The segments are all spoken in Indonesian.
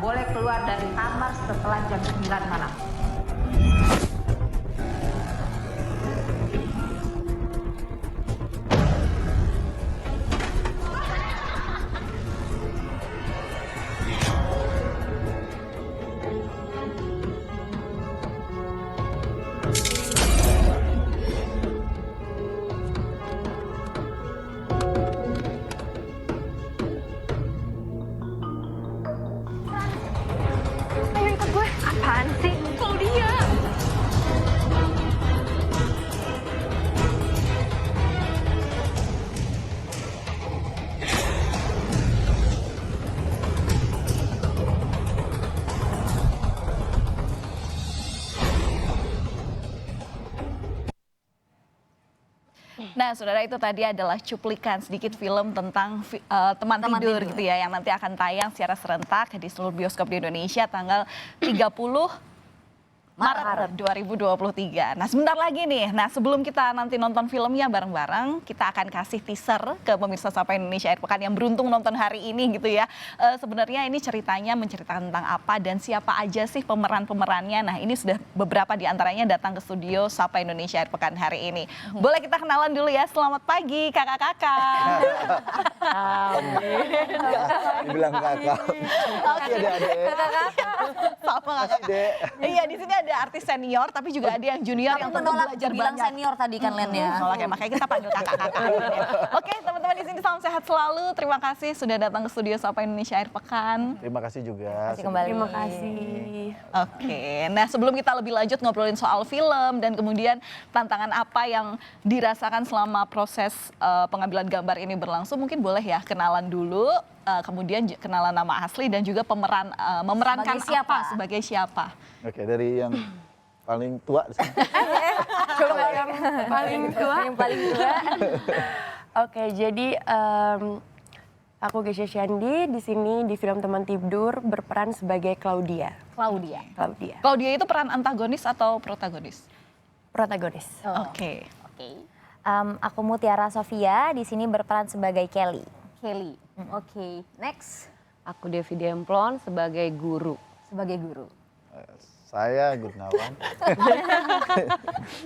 boleh keluar dari kamar setelah jam 9 malam. Ayo ikut gue. Apaan sih? Claudia. Nah, saudara, itu tadi adalah cuplikan sedikit film tentang teman tidur gitu ya, yang nanti akan tayang secara serentak di seluruh bioskop di Indonesia tanggal 30 Maret 2023. Nah, sebentar lagi nih. Nah, sebelum kita nanti nonton filmnya bareng-bareng, kita akan kasih teaser ke pemirsa Sapa Indonesia Akhir Pekan yang beruntung nonton hari ini gitu ya. Sebenarnya ini ceritanya menceritakan tentang apa dan siapa aja sih pemeran-pemerannya. Nah, ini sudah beberapa di antaranya datang ke studio Sapa Indonesia Akhir Pekan hari ini. Boleh kita kenalan dulu ya. Selamat pagi kakak-kakak. Dibilang kakak. Oke, adik-adik. Sama kakak. Iya, di sini ada artis senior tapi juga ada yang junior yang tentu belajar bilang banyak. senior tadi kan Len ya. Oke, makanya kita panggil kakak-kakak. Oke, teman-teman di sini salam sehat selalu. Terima kasih sudah datang ke studio Sapa Indonesia Akhir Pekan. Terima kasih juga. Terima kasih. Oke, nah sebelum kita lebih lanjut ngobrolin soal film dan kemudian tantangan apa yang dirasakan selama proses pengambilan gambar ini berlangsung, mungkin boleh ya kenalan dulu, kemudian kenalan nama asli dan juga memerankan Sebagai siapa? apa sebagai siapa. Oke, dari yang paling tua di sini. Coba yang paling tua. Yang paling tua. Oke, jadi aku Gesya Syandi di sini di film Teman Tidur berperan sebagai Claudia. Claudia. Claudia itu peran antagonis atau protagonis? Protagonis. Oke. Oke. Aku Mutiara Sofia, di sini berperan sebagai Kelly. Kelly. Oke. Next. Aku Devi Demplon sebagai guru. Sebagai guru. Saya Gurnawan.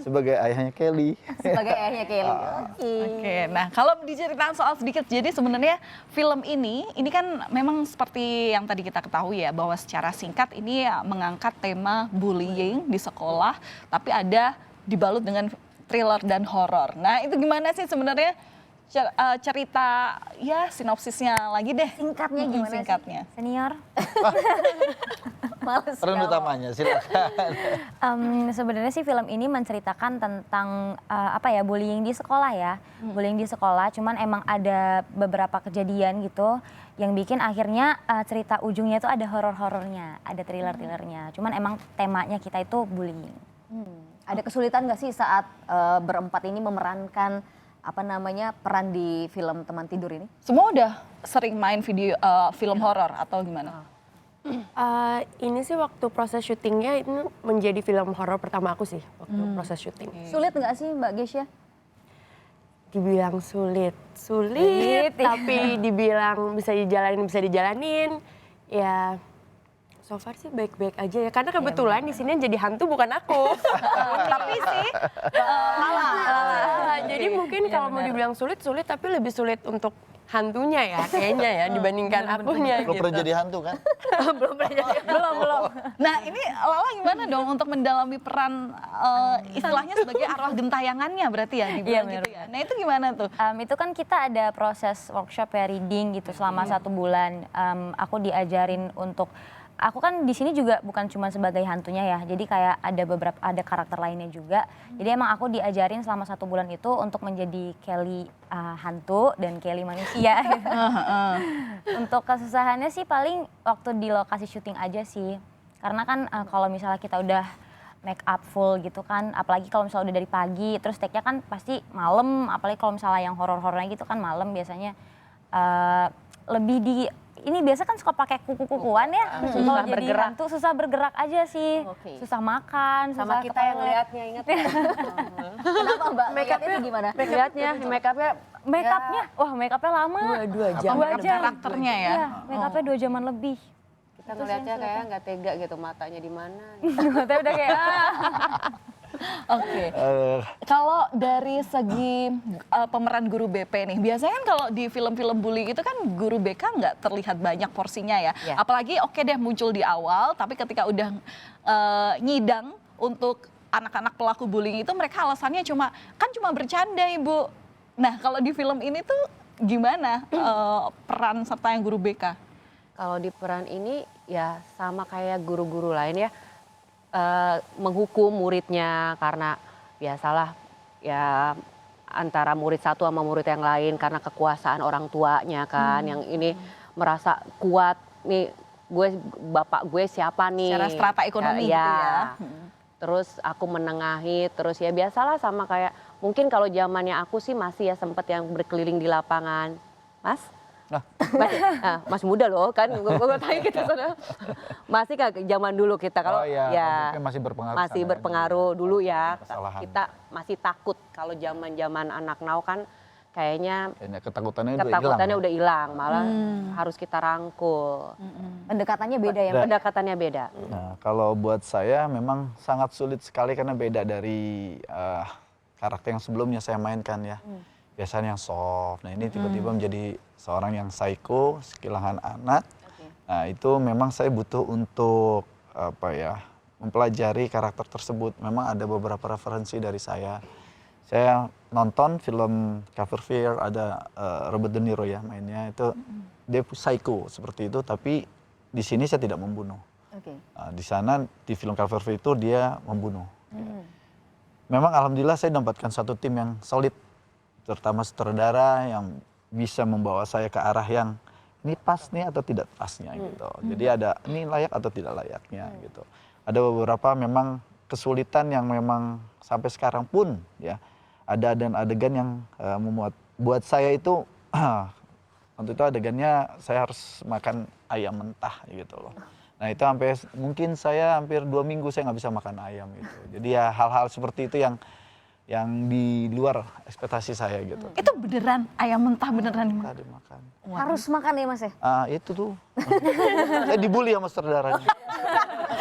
Sebagai ayahnya Kelly. Sebagai ayahnya Kelly. Oke, nah kalau diceritakan soal sedikit, jadi sebenarnya film ini kan memang seperti yang tadi kita ketahui ya, bahwa secara singkat ini mengangkat tema bullying di sekolah, tapi ada dibalut dengan thriller dan horor. Nah itu gimana sih sebenarnya cerita, ya sinopsisnya lagi deh. Singkatnya gimana sih? Singkatnya. Senior. Males Peran kalau- utamanya, silakan. Sebenarnya sih film ini menceritakan tentang bullying di sekolah ya. Bullying di sekolah, cuman emang ada beberapa kejadian gitu yang bikin akhirnya cerita ujungnya itu ada horor-horornya, ada thriller-thrillernya. Cuman emang temanya kita itu bullying. Ada kesulitan nggak sih saat berempat ini memerankan peran di film Teman Tidur ini? Semua udah sering main film horor atau gimana? Ini sih waktu proses syutingnya itu menjadi film horor pertama aku sih waktu proses syuting. Sulit nggak sih Mbak Gesya? Dibilang sulit, tapi dibilang bisa dijalanin, ya so far sih baik-baik aja ya. Karena kebetulan di sini yang jadi hantu bukan aku. Tapi sih Jadi mungkin kalau mau dibilang sulit, tapi lebih sulit untuk hantunya ya kayaknya ya dibandingkan akunya Belum gitu. pernah jadi hantu kan? Belum. Nah ini Lala gimana dong untuk mendalami peran istilahnya sebagai arwah gentayangannya berarti ya dibilang gitu ya. Nah itu gimana tuh? Itu kan kita ada proses workshop ya, reading gitu selama 1 bulan. Aku diajarin untuk, aku kan di sini juga bukan cuma sebagai hantunya ya, jadi kayak ada karakter lainnya juga. Jadi emang aku diajarin selama 1 bulan itu untuk menjadi Kelly hantu dan Kelly manusia. Untuk kesusahannya sih paling waktu di lokasi syuting aja sih, karena kan kalau misalnya kita udah make up full gitu kan, apalagi kalau misalnya udah dari pagi, terus take-nya kan pasti malam, apalagi kalau misalnya yang horor-horornya gitu kan malam biasanya lebih di ini biasa kan suka pakai kuku-kukuan ya. Kalau jadi bergerak. hantu susah bergerak aja sih. Oke. Susah makan, Sama susah kita yang toilet. lihatnya, ingat ya? Kenapa Mbak? Make-upnya gimana? Lihatnya, make upnya Make upnya, wah make upnya lama. 2 jam. Apa karakternya ya? Iya, make upnya 2 jaman lebih. Kita ngeliatnya kayak nggak tega gitu, matanya di mana. Tapi udah kayak Oke. Kalau dari segi pemeran guru BP nih, biasanya kan kalau di film-film bully itu kan guru BK nggak terlihat banyak porsinya ya. Ya. Apalagi oke deh muncul di awal, tapi ketika udah nyidang untuk anak-anak pelaku bullying itu mereka alasannya cuma bercanda Ibu. Nah kalau di film ini tuh gimana peran serta yang guru BK? Kalau di peran ini ya sama kayak guru-guru lain ya, menghukum muridnya karena biasalah ya antara murid satu sama murid yang lain karena kekuasaan orang tuanya kan, yang ini merasa kuat nih, bapak gue siapa nih? Secara strata ekonomi gitu ya. Terus aku menengahi, terus ya biasalah sama kayak mungkin kalau zamannya aku sih masih ya sempet yang berkeliling di lapangan, Mas. Mas muda loh kan, gue tanya kita masih kan zaman dulu kita kalau ya masih berpengaruh. Masih berpengaruh dulu ya. Kesalahan. Kita masih takut kalau zaman anak now kan kayaknya ketakutannya udah hilang, malah harus kita rangkul. Pendekatannya beda ya. Pendekatannya beda. Nah, kalau buat saya memang sangat sulit sekali karena beda dari karakter yang sebelumnya saya mainkan ya. Biasanya yang soft, nah ini tiba-tiba menjadi seorang yang psycho, kehilangan anak. Nah itu memang saya butuh untuk mempelajari karakter tersebut. Memang ada beberapa referensi dari saya. Saya nonton film Cover Fear, ada Robert De Niro ya mainnya, itu dia psycho seperti itu, tapi di sini saya tidak membunuh. Nah, di sana di film Cover Fear itu dia membunuh. Memang alhamdulillah saya dapatkan satu tim yang solid, terutama sutradara yang bisa membawa saya ke arah yang ini pas nih atau tidak pasnya gitu. Jadi ada ini layak atau tidak layaknya gitu. Ada beberapa memang kesulitan yang memang sampai sekarang pun ya ada adegan yang buat saya itu waktu itu adegannya saya harus makan ayam mentah gitu loh. Nah itu mungkin saya hampir 2 minggu saya nggak bisa makan ayam gitu. Jadi ya hal-hal seperti itu yang di luar ekspektasi saya gitu. Itu beneran ayam mentah beneran dimakan. Harus makan ya Mas ya? Itu tuh. Saya dibully sama saudaranya.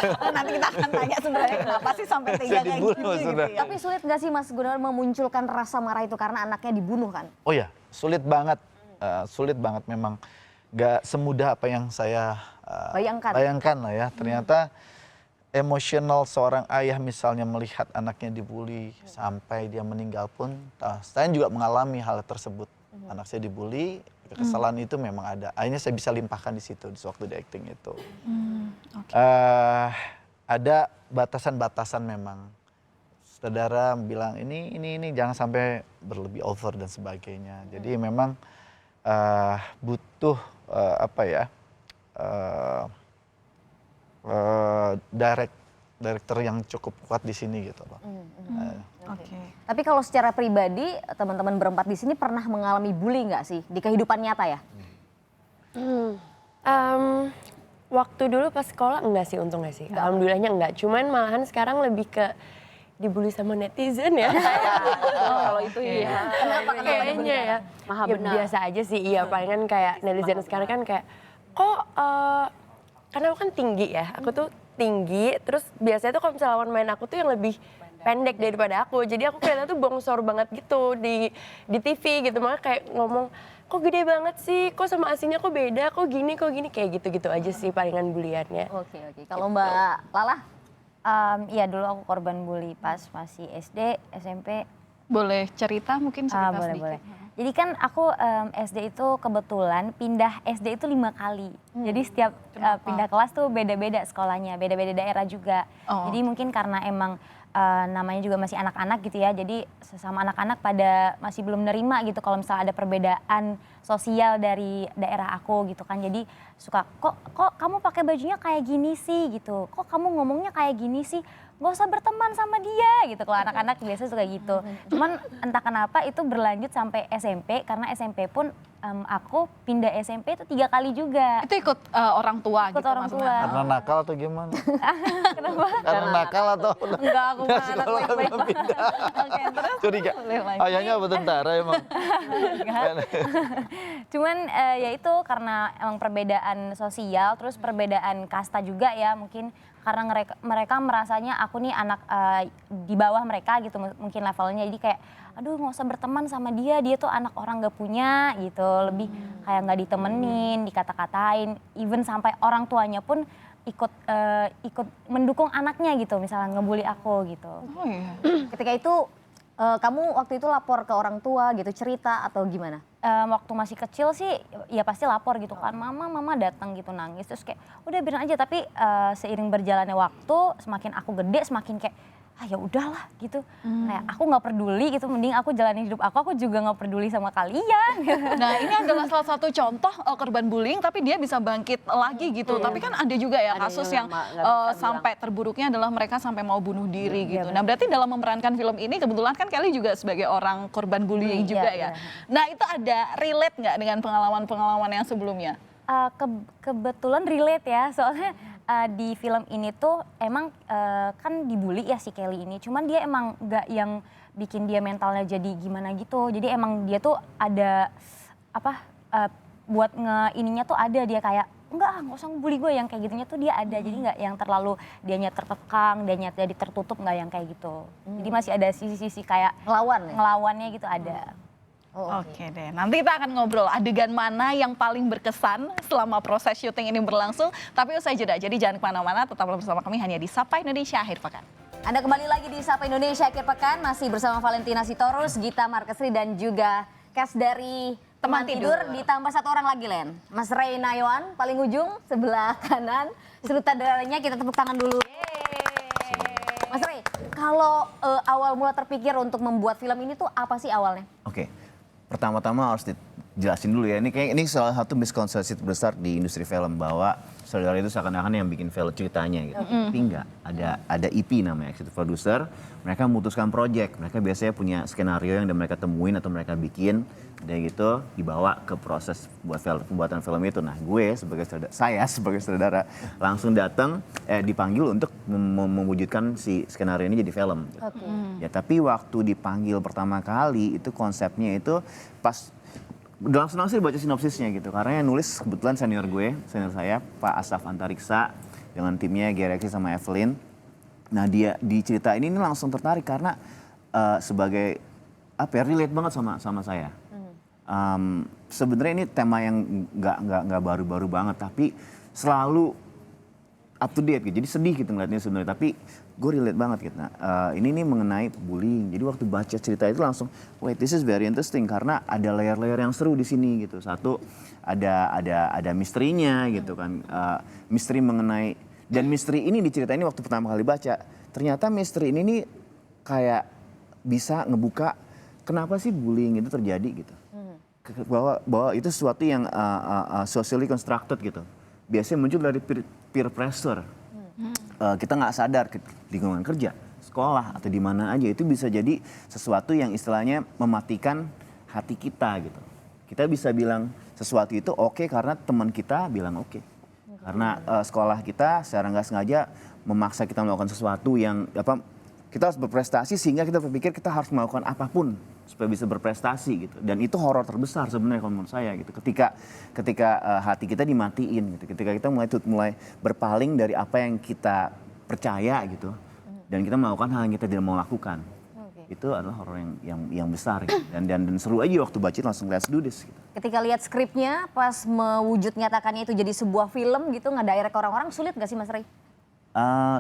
Nanti kita akan tanya sebenarnya kenapa sih sampai tega kayak gini gitu ya. Tapi sulit nggak sih Mas Gunawan memunculkan rasa marah itu karena anaknya dibunuh kan? Oh ya, sulit banget memang. Gak semudah apa yang saya bayangkan lah ya. Ternyata emosional seorang ayah misalnya melihat anaknya dibully sampai dia meninggal pun, saya juga mengalami hal tersebut. Anak saya dibully, kesalahan itu memang ada. Akhirnya saya bisa limpahkan di situ di waktu di acting itu. Ada batasan-batasan memang. Saudara bilang ini jangan sampai berlebih over dan sebagainya. Jadi memang butuh director yang cukup kuat di sini gitu loh. Tapi kalau secara pribadi teman-teman berempat di sini pernah mengalami bully nggak sih di kehidupan nyata ya? Waktu dulu pas sekolah enggak sih, untungnya sih. Alhamdulillahnya enggak. Cuman malahan sekarang lebih ke dibully sama netizen ya. Kalau itu iya. Kenapa kayaknya ya? Maha Ya benar. biasa aja sih, iya palingan kayak netizen sekarang kan kayak kok karena aku kan tinggi ya, aku tuh tinggi, terus biasanya tuh kalau misalnya lawan main aku tuh yang lebih pendek daripada aku, jadi aku kelihatannya tuh bongsor banget gitu di TV gitu, makanya kayak ngomong kok gede banget sih, kok sama aslinya kok beda, kok gini kayak gitu-gitu aja sih palingan buliannya. Oke. Kalau Mbak Lala? Iya dulu aku korban bully pas masih SD, SMP. Boleh cerita mungkin cerita Boleh, sedikit. boleh. Jadi kan aku SD itu kebetulan pindah SD itu 5 kali. Jadi setiap pindah kelas tuh beda-beda sekolahnya, beda-beda daerah juga. Jadi mungkin karena emang namanya juga masih anak-anak gitu ya. Jadi sesama anak-anak pada masih belum nerima gitu kalau misalnya ada perbedaan sosial dari daerah aku gitu kan. Jadi suka kok kamu pakai bajunya kayak gini sih gitu. Kok kamu ngomongnya kayak gini sih? Gak usah berteman sama dia gitu. Kalau anak-anak biasa suka gitu. Cuman entah kenapa itu berlanjut sampai SMP karena SMP pun aku pindah SMP itu 3 kali juga. Itu ikut orang tua Ikut gitu orang maksudnya? tua. Karena nakal atau gimana? Kenapa? Karena nakal atau Enggak, aku bukan anak sekolah baik-baik. belum pindah. Oke, terus Curiga. boleh lanjut. Ayahnya apa tentara emang? Cuman ya itu karena emang perbedaan sosial, terus perbedaan kasta juga ya mungkin karena mereka merasanya aku nih anak di bawah mereka gitu mungkin levelnya, jadi kayak aduh nggak usah berteman sama dia tuh anak orang gak punya gitu, lebih kayak nggak ditemenin, dikata-katain, even sampai orang tuanya pun ikut mendukung anaknya gitu, misalnya ngebully aku gitu. Oh iya. Ketika itu kamu waktu itu lapor ke orang tua gitu, cerita atau gimana? Waktu masih kecil sih ya pasti lapor gitu kan, mama datang gitu nangis, terus kayak udah biarin aja, tapi seiring berjalannya waktu semakin aku gede semakin kayak ya udahlah gitu, kayak aku nggak peduli gitu, mending aku jalanin hidup aku juga nggak peduli sama kalian. Nah ini adalah salah satu contoh korban bullying tapi dia bisa bangkit lagi gitu. Tapi kan ada juga ya Ada kasus yang yang nggak bisa sampai terburuknya adalah mereka sampai mau bunuh diri gitu. Nah berarti dalam memerankan film ini kebetulan kan Kelly juga sebagai orang korban bullying juga ya. Nah itu ada relate nggak dengan pengalaman-pengalaman yang sebelumnya? Kebetulan relate ya, soalnya di film ini tuh emang kan dibully ya si Kelly ini, cuman dia emang gak yang bikin dia mentalnya jadi gimana gitu, jadi emang dia tuh ada buat ininya tuh ada, dia kayak nggak usah bully gue, yang kayak gitunya tuh dia ada, jadi nggak yang terlalu dianya terkekang, dianya jadi tertutup, nggak yang kayak gitu. Jadi masih ada sisi-sisi kayak ngelawannya gitu ada. Oke deh, nanti kita akan ngobrol adegan mana yang paling berkesan selama proses syuting ini berlangsung. Tapi usai jeda, jadi jangan kemana-mana, tetaplah bersama kami hanya di Sapa Indonesia Akhir Pekan. Anda kembali lagi di Sapa Indonesia Akhir Pekan, masih bersama Valentina Sitorus, Gita Markesri dan juga cast dari Teman Tidur, ditambah satu orang lagi Len. Mas Ray Nayawan, paling ujung sebelah kanan, sutradaranya kita tepuk tangan dulu. Mas Ray, kalau awal mula terpikir untuk membuat film ini tuh apa sih awalnya? Oke. Pertama-tama harus dijelasin dulu ya, ini salah satu miskonsepsi terbesar di industri film bahwa saudara itu seakan-akan yang bikin film ceritanya gitu. Tapi enggak, ada EP namanya, executive producer, mereka memutuskan project, mereka biasanya punya skenario yang mereka temuin atau mereka bikin, dan gitu dibawa ke proses pembuatan film itu. Nah saya sebagai saudara langsung datang dipanggil untuk mewujudkan si skenario ini jadi film. Gitu. Ya tapi waktu dipanggil pertama kali itu konsepnya itu pas dalam sinopsis baca sinopsisnya gitu, karena yang nulis kebetulan senior saya Pak Asaf Antariksa dengan timnya Gereksi sama Evelyn. Nah dia di cerita ini langsung tertarik karena sebagai relate banget sama saya. Sebenarnya ini tema yang nggak baru-baru banget, tapi selalu up to date gitu. Jadi sedih gitu ngeliatnya sebenarnya, tapi gue relate banget gitu. Nah, ini mengenai bullying. Jadi waktu baca cerita itu langsung, wait, this is very interesting karena ada layer-layer yang seru di sini gitu. Satu ada misterinya gitu kan, misteri mengenai, dan misteri ini di cerita ini waktu pertama kali baca, ternyata misteri ini nih kayak bisa ngebuka kenapa sih bullying itu terjadi gitu. Bahwa itu sesuatu yang socially constructed gitu. Biasanya muncul dari peer pressure. Kita nggak sadar di lingkungan kerja, sekolah atau di mana aja itu bisa jadi sesuatu yang istilahnya mematikan hati kita gitu. Kita bisa bilang sesuatu itu oke karena teman kita bilang oke. Karena sekolah kita secara nggak sengaja memaksa kita melakukan sesuatu yang kita harus berprestasi sehingga kita berpikir kita harus melakukan apapun supaya bisa berprestasi gitu. Dan itu horor terbesar sebenarnya kalau menurut saya gitu. Ketika hati kita dimatiin gitu. Ketika kita mulai berpaling dari apa yang kita percaya gitu. Dan kita melakukan hal yang kita tidak mau lakukan. Itu adalah horor yang besar gitu. Dan seru aja waktu baca langsung let's do this gitu. Ketika lihat skripnya pas mewujud nyatakannya itu jadi sebuah film gitu, ngedirect orang-orang sulit gak sih Mas Ray?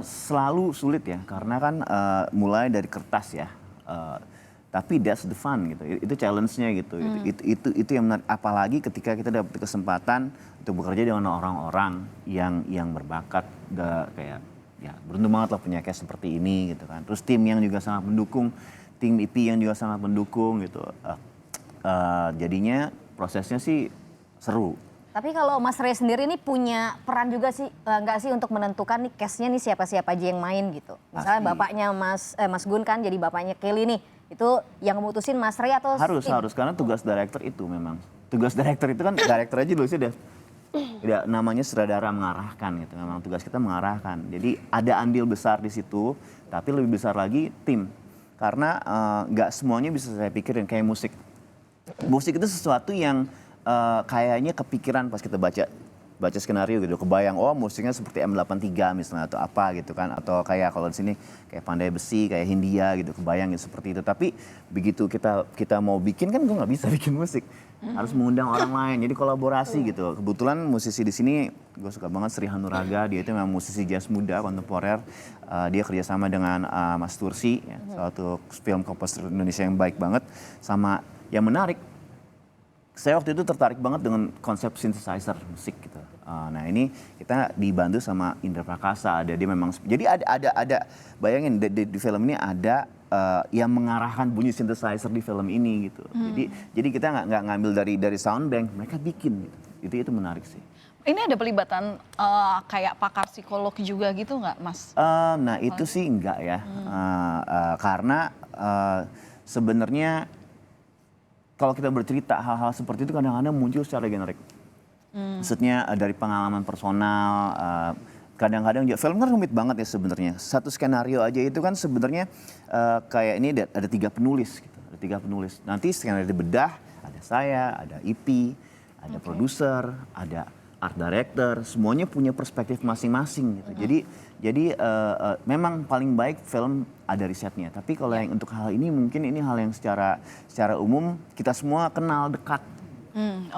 Selalu sulit ya, karena kan mulai dari kertas ya. Tapi that's the fun gitu, itu challenge-nya gitu. Itu yang menarik, apalagi ketika kita dapat kesempatan untuk bekerja dengan orang-orang yang berbakat, kayak ya beruntung banget lah punya cast seperti ini gitu kan. Terus tim yang juga sangat mendukung, tim IP yang juga sangat mendukung gitu. Jadinya prosesnya sih seru. Tapi kalau Mas Ray sendiri ini punya peran juga sih, nggak sih untuk menentukan nih cast-nya nih siapa-siapa aja yang main gitu. Misalnya bapaknya Mas Gun kan jadi bapaknya Kelly nih, itu yang memutusin Mas Ray atau harus karena tugas director itu memang. Tugas director itu kan director aja dulu sih udah namanya sutradara mengarahkan gitu. Memang tugas kita mengarahkan. Jadi ada andil besar di situ, tapi lebih besar lagi tim. Karena nggak semuanya bisa saya pikirin kayak musik. Musik itu sesuatu yang kayaknya kepikiran pas kita baca skenario gitu, kebayang oh musiknya seperti M83 misalnya atau apa gitu kan, atau kayak kalau di sini kayak Pandai Besi, kayak Hindia gitu, kebayang gitu seperti itu. Tapi begitu kita mau bikin kan gue nggak bisa bikin musik, harus mengundang orang lain, jadi kolaborasi gitu. Kebetulan musisi di sini gue suka banget Sri Hanuraga, dia itu memang musisi jazz muda kontemporer. Dia kerjasama dengan Mas Tursi, ya, salah satu film komposer Indonesia yang baik banget. Sama yang menarik, saya waktu itu tertarik banget dengan konsep synthesizer musik gitu. Nah ini kita dibantu sama Indra Prakasa, ada dia memang, jadi ada bayangin di film ini ada yang mengarahkan bunyi synthesizer di film ini gitu. Jadi kita nggak ngambil dari sound bank, mereka bikin gitu. Itu menarik sih. Ini ada pelibatan kayak pakar psikolog juga gitu nggak, Mas? Nah itu sih enggak ya, karena sebenarnya kalau kita bercerita hal-hal seperti itu kadang-kadang muncul secara generik. Maksudnya dari pengalaman personal, kadang-kadang juga film kan rumit banget ya sebenarnya. Satu skenario aja itu kan sebenarnya kayak ini ada 3 penulis gitu. Ada 3 penulis. Nanti skenario dibedah, ada saya, ada IP, ada produser, ada art director, semuanya punya perspektif masing-masing gitu. Jadi memang paling baik film ada risetnya. Tapi kalau yang untuk hal ini mungkin ini hal yang secara umum kita semua kenal dekat.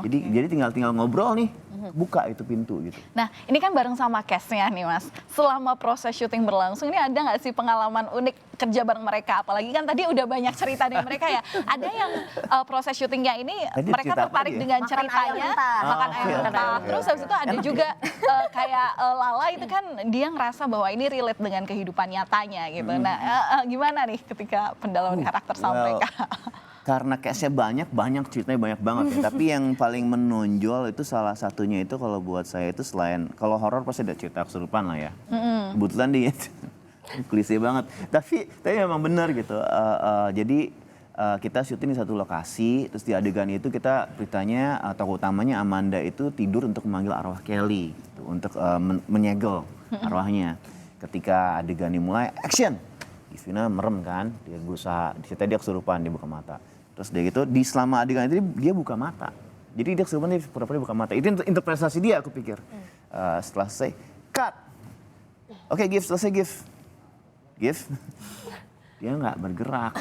Jadi tinggal ngobrol nih, buka itu pintu gitu. Nah ini kan bareng sama cast-nya nih Mas. Selama proses syuting berlangsung ini ada nggak sih pengalaman unik kerja bareng mereka? Apalagi kan tadi udah banyak cerita dari mereka ya. Ada yang proses syutingnya ini tadi mereka tertarik dengan ceritanya, makan ayam mentah. Terus habis itu ada juga kayak Lala itu kan dia ngerasa bahwa ini relate dengan kehidupan nyatanya gitu. Nah gimana nih ketika pendalaman karakter sama mereka? Karena case-nya banyak ceritanya banyak banget ya. Tapi yang paling menonjol itu salah satunya itu kalau buat saya itu selain, kalau horor pasti ada cerita kesurupan lah ya. Kebetulan dia klise banget. Tapi memang benar gitu. Jadi kita syuting di satu lokasi, terus di adegan itu kita beritanya tokoh utamanya Amanda itu tidur untuk memanggil arwah Kelly, gitu, untuk menyegel arwahnya. Ketika adegan dimulai, action! Givina merem kan, dia berusaha, dia kesurupan, dia buka mata. Terus dia gitu, di selama adegan itu dia buka mata. Jadi dia kesurupan, dia pura-pura buka mata. Itu interpretasi dia aku pikir. Setelah selesai, cut! Oke, selesai Giv. Dia nggak bergerak.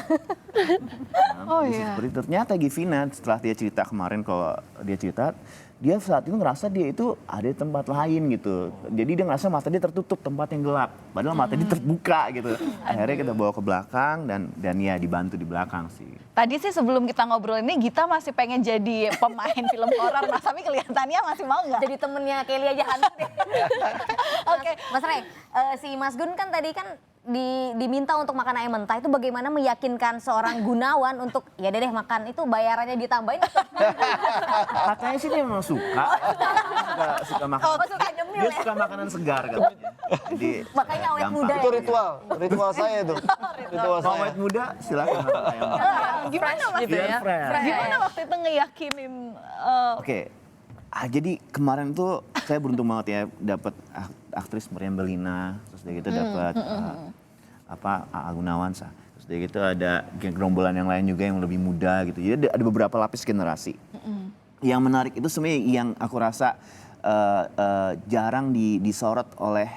Seperti itu. Ternyata Givina setelah dia cerita kemarin, kalau dia cerita, dia saat itu ngerasa dia itu ada di tempat lain gitu. Jadi dia ngerasa mata dia tertutup, tempat yang gelap. Padahal mata dia terbuka gitu. Akhirnya kita bawa ke belakang dan ya dibantu di belakang sih. Tadi sih sebelum kita ngobrol ini Gita masih pengen jadi pemain film horor, Mas, tapi kelihatannya masih mau nggak? Jadi temennya Kelly aja hantu deh. Oke. Mas Ray, si Mas Gun kan tadi kan diminta untuk makan ayam mentah, itu bagaimana meyakinkan seorang Gunawan untuk ya deh makan itu bayarannya ditambahin? Katanya sih dia memang suka makan. Suka nyemil Dia ya? suka makanan segar katanya. Jadi Makanya awet gampang. muda Itu ritual saya itu. Ritual Mau saya. awet muda silakan makan ayam. Gimana Mas? Gitu ya? Gimana waktu itu ngeyakinin? Oke. Jadi kemarin tuh saya beruntung banget ya dapat aktris Meriam Belina, terus dia gitu dapat AA Gunawan, terus dia gitu ada gerombolan yang lain juga yang lebih muda gitu. Jadi ada beberapa lapis generasi. Yang menarik itu sebenarnya yang aku rasa jarang disorot oleh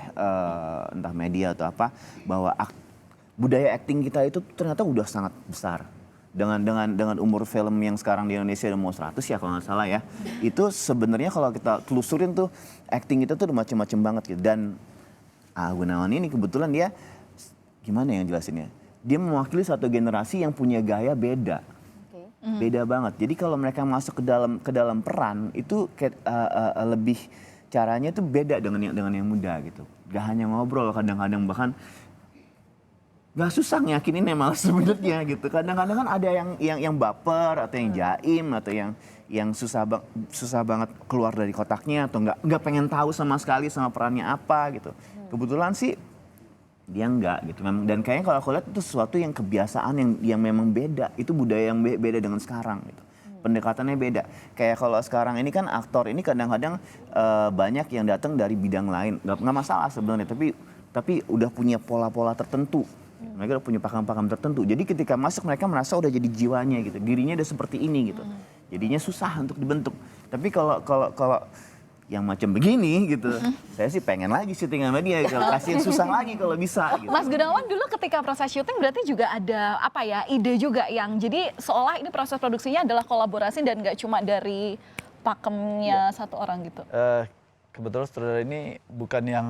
entah media atau apa, bahwa budaya acting kita itu ternyata udah sangat besar. Dengan umur film yang sekarang di Indonesia udah mau 100 ya kalau nggak salah ya. Itu sebenarnya kalau kita telusurin tuh acting itu tuh udah macem-macem banget gitu. Dan Gunawan ini kebetulan dia gimana yang jelasinnya? Dia mewakili satu generasi yang punya gaya beda. Beda banget. Jadi kalau mereka masuk ke dalam peran itu lebih caranya tuh beda dengan yang muda gitu. Gak hanya ngobrol, kadang-kadang bahkan gak susah ngeyakinin malah sebenarnya gitu. Kadang-kadang kan ada yang baper atau yang jaim atau yang susah banget keluar dari kotaknya atau nggak pengen tahu sama sekali sama perannya apa gitu. Kebetulan sih dia enggak gitu. Dan kayaknya kalau aku lihat itu sesuatu yang kebiasaan yang memang beda. Itu budaya yang beda dengan sekarang gitu. Pendekatannya beda. Kayak kalau sekarang ini kan aktor ini kadang-kadang banyak yang datang dari bidang lain. Nggak masalah sebenarnya, tapi udah punya pola-pola tertentu. Mereka udah punya pakam-pakam tertentu. Jadi ketika masuk mereka merasa udah jadi jiwanya gitu. Dirinya udah seperti ini gitu. Jadinya susah untuk dibentuk. Tapi kalau yang macam begini gitu, saya sih pengen lagi syuting sama dia, kasih yang susah lagi kalau bisa. Gitu. Mas Gunawan dulu ketika proses syuting berarti juga ada apa ya ide juga yang jadi seolah ini proses produksinya adalah kolaborasi dan nggak cuma dari pakemnya satu orang gitu. Kebetulan saudara ini bukan yang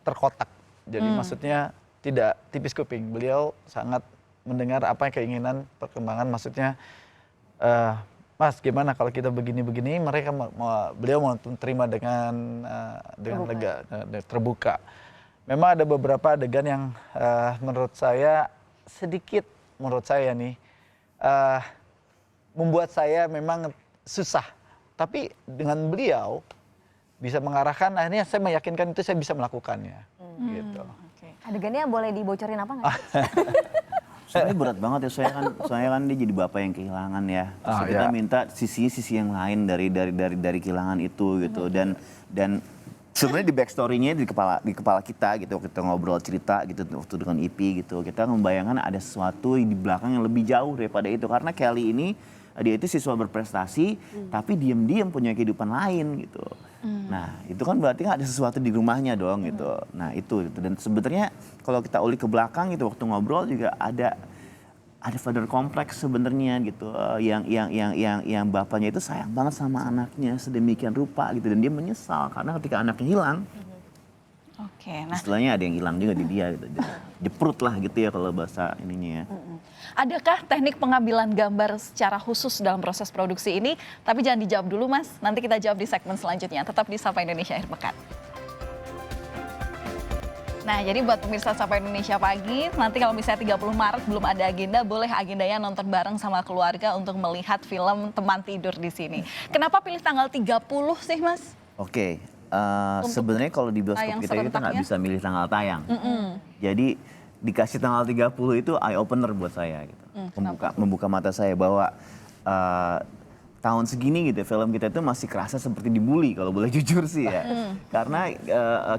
terkotak, jadi maksudnya tidak tipis kuping. Beliau sangat mendengar apa yang keinginan perkembangan, maksudnya Mas, gimana kalau kita begini-begini? Beliau mau terima dengan lega, terbuka. Memang ada beberapa adegan yang menurut saya sedikit, membuat saya memang susah. Tapi dengan beliau bisa mengarahkan, akhirnya saya meyakinkan itu saya bisa melakukannya. Gitu. Adegannya boleh dibocorin apa nggak? Soalnya berat banget ya, soalnya kan dia jadi bapak yang kehilangan ya. Terus kita minta sisi yang lain dari kehilangan itu gitu. Dan sebenarnya di backstory-nya di kepala kita gitu, kita ngobrol cerita gitu waktu dengan IP gitu. Kita membayangkan ada sesuatu di belakang yang lebih jauh daripada itu, karena Kelly ini dia itu siswa berprestasi tapi diam-diam punya kehidupan lain gitu. Nah, itu kan berarti kan ada sesuatu di rumahnya dong gitu. Nah, itu gitu. Dan sebenarnya kalau kita ulik ke belakang gitu waktu ngobrol juga ada father complex sebenarnya gitu. Yang bapaknya itu sayang banget sama anaknya sedemikian rupa gitu, dan dia menyesal karena ketika anaknya hilang. Istilahnya ada yang hilang juga di dia gitu. Jeprut lah gitu ya kalau bahasa ininya ya. Adakah teknik pengambilan gambar secara khusus dalam proses produksi ini? Tapi jangan dijawab dulu Mas, nanti kita jawab di segmen selanjutnya. Tetap di Sapa Indonesia Akhir Pekan. Nah, jadi buat pemirsa Sapa Indonesia Pagi, nanti kalau misalnya 30 Maret belum ada agenda, boleh agendanya nonton bareng sama keluarga untuk melihat film Teman Tidur di sini. Kenapa pilih tanggal 30 sih Mas? Oke. Sebenarnya kalau di bioskop kita nggak bisa milih tanggal tayang. Jadi dikasih tanggal 30 itu eye opener buat saya gitu. Membuka mata saya bahwa tahun segini gitu film kita itu masih kerasa seperti dibully kalau boleh jujur sih ya. Karena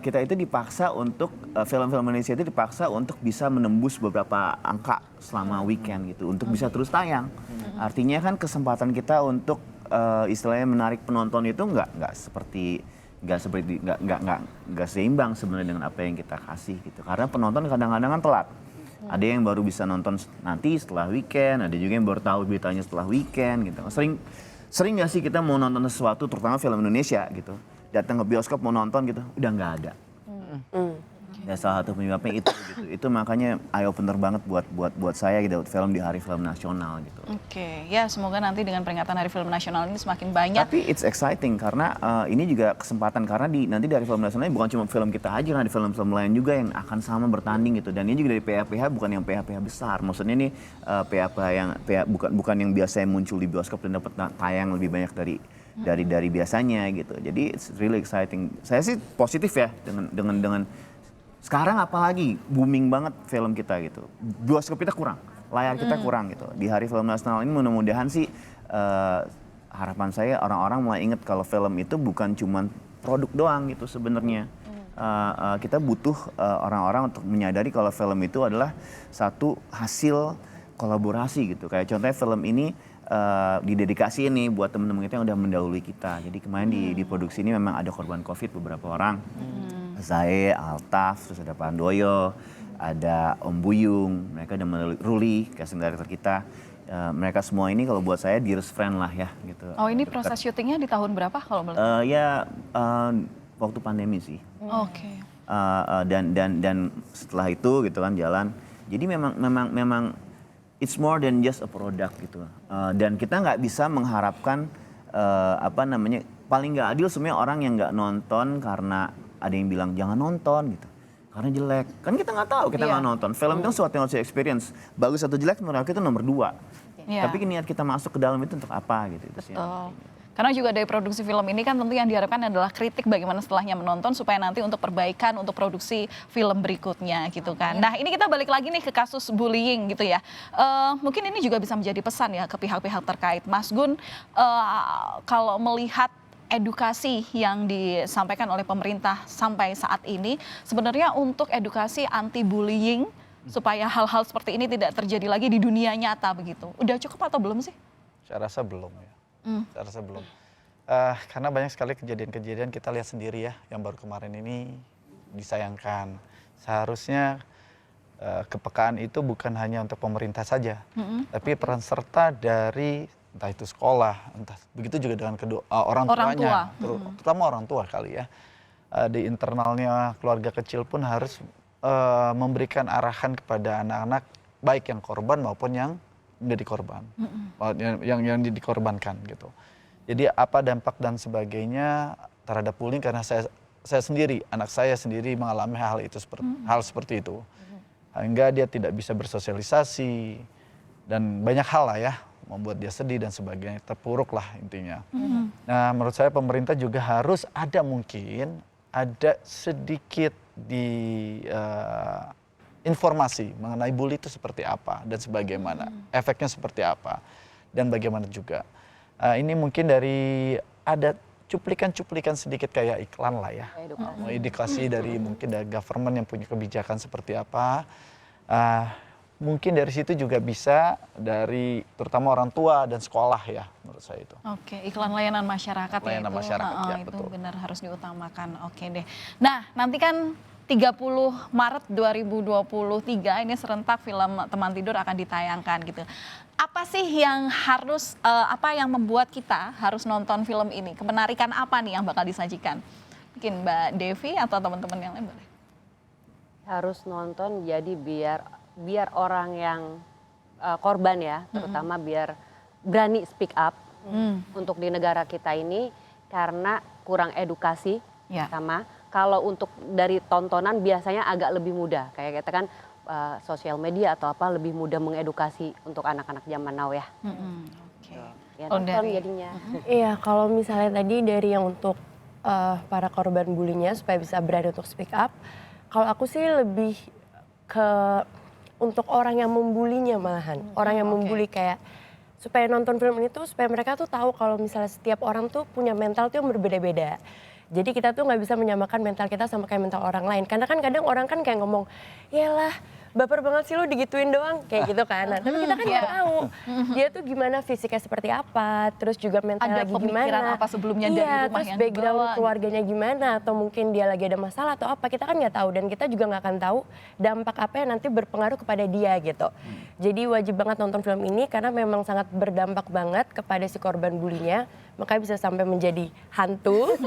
kita itu dipaksa untuk film-film Indonesia itu dipaksa untuk bisa menembus beberapa angka selama weekend gitu untuk bisa terus tayang. Artinya kan kesempatan kita untuk istilahnya menarik penonton itu nggak seimbang sebenarnya dengan apa yang kita kasih gitu. Karena penonton kadang-kadang kan telat. Ada yang baru bisa nonton nanti setelah weekend, ada juga yang baru tahu beritanya setelah weekend gitu. Sering nggak sih kita mau nonton sesuatu, terutama film Indonesia gitu, datang ke bioskop mau nonton gitu, udah nggak ada. Ya salah satu penyebabnya itu gitu. Itu makanya eye opener banget buat saya gitu, film di Hari Film Nasional gitu. Oke, ya semoga nanti dengan peringatan Hari Film Nasional ini semakin banyak. Tapi it's exciting karena ini juga kesempatan, karena nanti dari Film Nasional ini bukan cuma film kita aja, kan ada film-film lain juga yang akan sama bertanding gitu. Dan ini juga dari PH-PH, bukan yang PH-PH besar. Maksudnya ini PH-PH yang bukan yang biasanya muncul di bioskop dan dapat tayang lebih banyak dari biasanya gitu. Jadi it's really exciting. Saya sih positif ya dengan sekarang apalagi booming banget film kita gitu. Bioskop kita kurang, layar kita kurang gitu. Di Hari Film Nasional ini mudah-mudahan sih harapan saya orang-orang mulai ingat kalau film itu bukan cuma produk doang gitu sebenarnya. Kita butuh orang-orang untuk menyadari kalau film itu adalah satu hasil kolaborasi gitu. Kayak contohnya film ini didedikasi ini buat teman-teman kita yang udah mendahului kita. Jadi kemarin di produksi ini memang ada korban COVID beberapa orang. Zae, Altaf, terus ada Pak Handoyo, ada Om Buyung, mereka udah melalui Ruli, casting director kita. Mereka semua ini kalau buat saya dearest friend lah ya gitu. Oh, ini proses syutingnya di tahun berapa kalau boleh? Waktu pandemi sih. Oke. Dan setelah itu gitu kan jalan. Jadi memang it's more than just a product gitu. Dan kita nggak bisa mengharapkan paling nggak adil sebenarnya orang yang nggak nonton karena ada yang bilang jangan nonton gitu karena jelek, kan kita nggak tahu, kita nggak nonton. Film itu sesuatu yang harus experience, bagus atau jelek menurut aku itu nomor 2. Tapi niat kita masuk ke dalam itu untuk apa gitu. Betul. Karena juga dari produksi film ini kan tentu yang diharapkan adalah kritik bagaimana setelahnya menonton supaya nanti untuk perbaikan untuk produksi film berikutnya gitu kan. Nah, ini kita balik lagi nih ke kasus bullying gitu ya. Mungkin ini juga bisa menjadi pesan ya ke pihak-pihak terkait. Mas Gun, kalau melihat edukasi yang disampaikan oleh pemerintah sampai saat ini, sebenarnya untuk edukasi anti bullying supaya hal-hal seperti ini tidak terjadi lagi di dunia nyata begitu. Udah cukup atau belum sih? Saya rasa belum ya. secara sebelum. Karena banyak sekali kejadian-kejadian kita lihat sendiri ya, yang baru kemarin ini disayangkan. Seharusnya kepekaan itu bukan hanya untuk pemerintah saja, tapi peran serta dari entah itu sekolah, entah begitu juga dengan orang tuanya, terutama orang tua kali ya. Di internalnya keluarga kecil pun harus memberikan arahan kepada anak-anak, baik yang korban maupun yang menjadi korban, yang dikorbankan gitu. Jadi apa dampak dan sebagainya terhadap bullying, karena saya sendiri, anak saya sendiri mengalami hal seperti itu. Hingga dia tidak bisa bersosialisasi dan banyak hal lah ya, membuat dia sedih dan sebagainya, terpuruk lah intinya. Nah, menurut saya pemerintah juga harus ada sedikit informasi mengenai bully itu seperti apa dan sebagaimana, efeknya seperti apa dan bagaimana juga. Ini mungkin dari ada cuplikan-cuplikan sedikit kayak iklan lah ya, edukasi dari mungkin dari government yang punya kebijakan seperti apa. Mungkin dari situ juga bisa dari terutama orang tua dan sekolah ya, menurut saya itu. Oke, iklan layanan masyarakat layanan ya itu. Masyarakat, ya, itu betul. benar harus diutamakan. Oke deh. Nah, nanti kan 30 Maret 2023 ini serentak film Teman Tidur akan ditayangkan gitu. Apa sih yang harus yang membuat kita harus nonton film ini? Kemenarikan apa nih yang bakal disajikan? Mungkin Mbak Devi atau teman-teman yang lain boleh. Harus nonton, jadi biar orang yang korban ya, terutama biar berani speak up untuk di negara kita ini, karena kurang edukasi sama. Kalau untuk dari tontonan biasanya agak lebih mudah, kayak kita kan sosial media atau apa lebih mudah mengedukasi untuk anak-anak zaman now ya. Ya nonton jadinya. Iya, kalau misalnya tadi dari yang untuk para korban bulinya supaya bisa berani untuk speak up, kalau aku sih lebih ke untuk orang yang membulinya malahan, orang yang membuli, kayak supaya nonton film ini tuh supaya mereka tuh tahu kalau misalnya setiap orang tuh punya mental tuh yang berbeda-beda. Jadi kita tuh nggak bisa menyamakan mental kita sama kayak mental orang lain. Karena kan kadang orang kan kayak ngomong, yalah baper banget sih lo digituin doang, kayak gitu kan. Nah, tapi kita kan nggak tahu dia tuh gimana fisiknya seperti apa, terus juga mentalnya lagi gimana. Apa sebelumnya dari rumah terus yang background dibawa, keluarganya gimana, atau mungkin dia lagi ada masalah atau apa, kita kan nggak tahu, dan kita juga nggak akan tahu dampak apa yang nanti berpengaruh kepada dia gitu. Jadi wajib banget nonton film ini karena memang sangat berdampak banget kepada si korban bulinya, makanya bisa sampai menjadi hantu.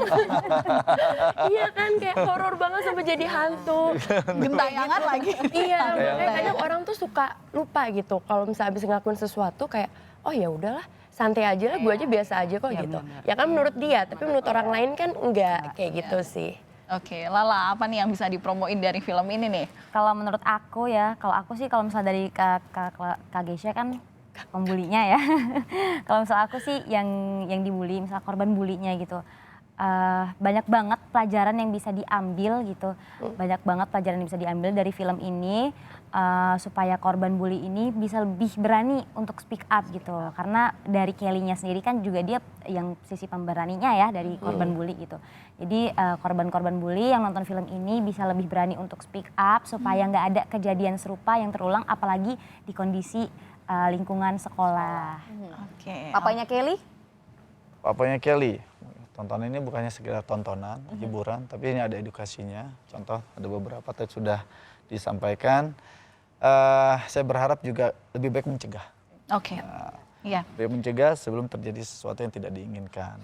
Iya kan, kayak horor banget sampai jadi hantu. Gentayangan lagi. Iya, makanya kadang orang tuh suka lupa gitu. Kalau misalnya habis ngelakuin sesuatu kayak, oh ya udahlah, santai aja lah, gue aja biasa aja kok gitu. Ya kan menurut dia, tapi menurut orang lain kan enggak kayak gitu sih. Oke, Lala, apa nih yang bisa dipromoin dari film ini nih? Kalau menurut aku ya, kalau aku sih kalau misalnya dari Kak Gesha kan pembulinya ya. Kalau misalnya aku sih yang dibully, misalnya korban bulinya gitu. Banyak banget pelajaran yang bisa diambil gitu. Banyak banget pelajaran yang bisa diambil dari film ini supaya korban bully ini bisa lebih berani untuk speak up gitu. Karena dari Kelly-nya sendiri kan juga dia yang sisi pemberaninya ya dari korban bully gitu. Jadi korban-korban bully yang nonton film ini bisa lebih berani untuk speak up supaya nggak ada kejadian serupa yang terulang, apalagi di kondisi lingkungan sekolah. Oke. Papanya Kelly? Papanya Kelly. Tontonan ini bukannya sekedar tontonan, hiburan, tapi ini ada edukasinya. Contoh, ada beberapa tadi sudah disampaikan. Saya berharap juga lebih baik mencegah. Oke. Iya. Lebih mencegah sebelum terjadi sesuatu yang tidak diinginkan.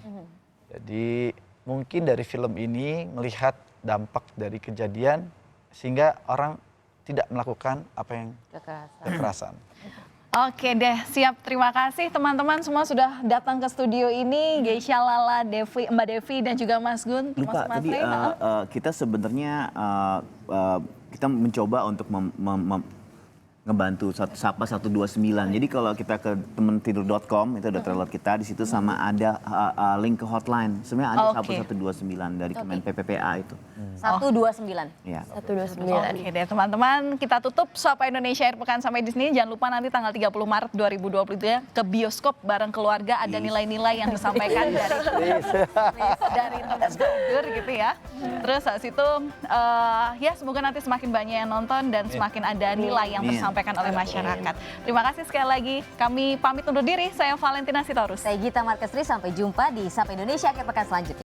Jadi mungkin dari film ini melihat dampak dari kejadian sehingga orang tidak melakukan apa yang kekerasan. Oke deh, siap. Terima kasih teman-teman semua sudah datang ke studio ini. Gesha, Lala, Devi, Mbak Devi dan juga Mas Gun. Lupa tadi kita sebenarnya kita mencoba untuk ngebantu Sapa 129. Jadi kalau kita ke tementidur.com itu ada trailer kita di situ, sama ada link ke hotline. Sebenarnya ada Sapa 129 dari Kemen PPPA itu. 129. Iya. 129. Oke deh teman-teman, kita tutup Sapa Indonesia Akhir Pekan sampai di sini. Jangan lupa nanti tanggal 30 Maret 2023 ke bioskop bareng keluarga, ada nilai-nilai yang disampaikan dari Teman Tidur gitu ya. Terus habis itu ya semoga nanti semakin banyak yang nonton dan semakin ada nilai yang tersampaikan disampaikan oleh masyarakat. Terima kasih sekali lagi. Kami pamit undur diri. Saya Valentina Sitorus. Saya Gita Markestri, sampai jumpa di Sapa Indonesia akhir pekan selanjutnya.